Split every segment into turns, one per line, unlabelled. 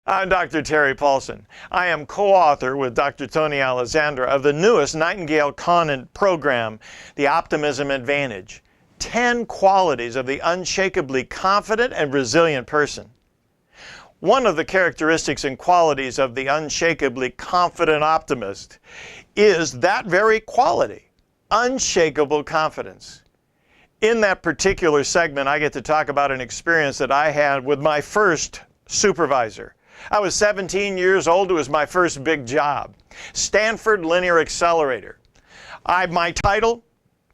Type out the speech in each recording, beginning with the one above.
I'm Dr. Terry Paulson. I am co-author with Dr. Tony Alessandra of the newest Nightingale-Conant program, the Optimism Advantage. 10 qualities of the unshakably confident and resilient person. One of the characteristics and qualities of the unshakably confident optimist is that very quality, unshakable confidence. In that particular segment, I get to talk about an experience that I had with my first supervisor. I was 17 years old. It was my first big job. Stanford Linear Accelerator. My title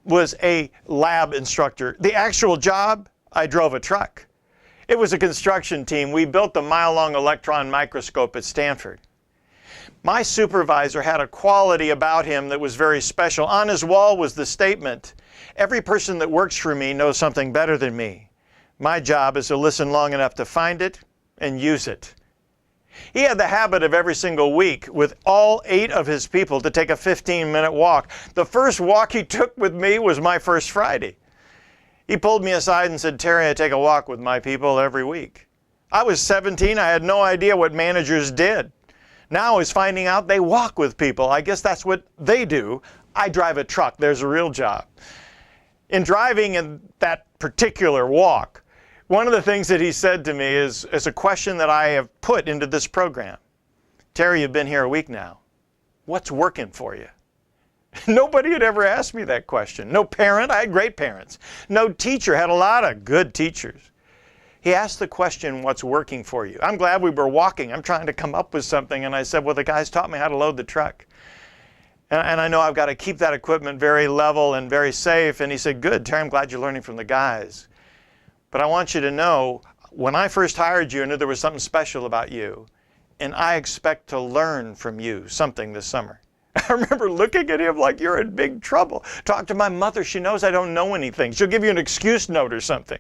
was a lab instructor. The actual job, I drove a truck. It was a construction team. We built the mile-long electron microscope at Stanford. My supervisor had a quality about him that was very special. On his wall was the statement, "Every person that works for me knows something better than me. My job is to listen long enough to find it and use it." He had the habit of every single week with all 8 of his people to take a 15-minute walk. The first walk he took with me was my first Friday. He pulled me aside and said, "Terry, I take a walk with my people every week." I was 17. I had no idea what managers did. Now I was finding out they walk with people. I guess that's what they do. I drive a truck. There's a real job. In driving in that particular walk, one of the things that he said to me is a question that I have put into this program. "Terry, you've been here a week now. What's working for you?" Nobody had ever asked me that question. No parent. I had great parents. No teacher. Had a lot of good teachers. He asked the question, "What's working for you?" I'm glad we were walking. I'm trying to come up with something. And I said, "Well, the guys taught me how to load the truck. And I know I've got to keep that equipment very level and very safe." And he said, "Good, Terry, I'm glad you're learning from the guys. But I want you to know, when I first hired you, I knew there was something special about you. And I expect to learn from you something this summer." I remember looking at him like, "You're in big trouble. Talk to my mother. She knows I don't know anything. She'll give you an excuse note or something."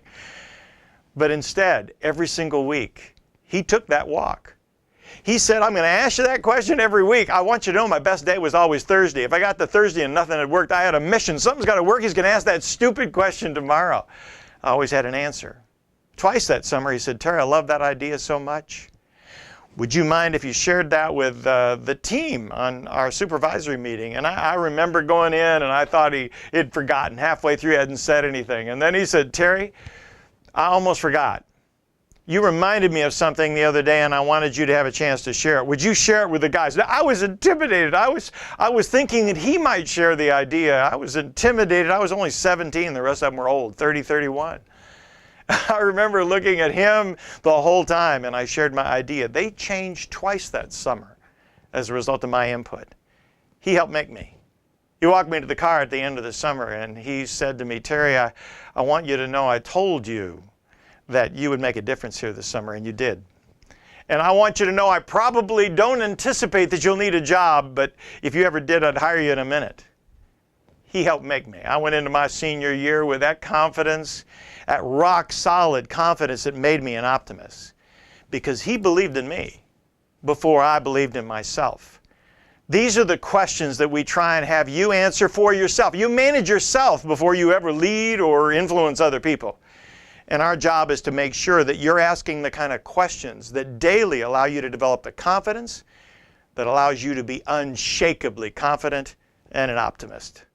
But instead, every single week, he took that walk. He said, "I'm going to ask you that question every week. I want you to know my best day was always Thursday. If I got to Thursday and nothing had worked, I had a mission. Something's got to work. He's going to ask that stupid question tomorrow." I always had an answer. Twice that summer, he said, "Terry, I love that idea so much. Would you mind if you shared that with the team on our supervisory meeting?" And I remember going in and I thought he'd forgotten. Halfway through, he hadn't said anything. And then he said, "Terry, I almost forgot. You reminded me of something the other day and I wanted you to have a chance to share it. Would you share it with the guys?" Now, I was intimidated. I was thinking that he might share the idea. I was intimidated. I was only 17. The rest of them were old, 30, 31. I remember looking at him the whole time and I shared my idea. They changed twice that summer as a result of my input. He helped make me. He walked me to the car at the end of the summer and he said to me, "Terry, I want you to know I told you that you would make a difference here this summer, and you did. And I want you to know I probably don't anticipate that you'll need a job, but if you ever did, I'd hire you in a minute." He helped make me. I went into my senior year with that confidence, that rock-solid confidence that made me an optimist, because he believed in me before I believed in myself. These are the questions that we try and have you answer for yourself. You manage yourself before you ever lead or influence other people. And our job is to make sure that you're asking the kind of questions that daily allow you to develop the confidence that allows you to be unshakably confident and an optimist.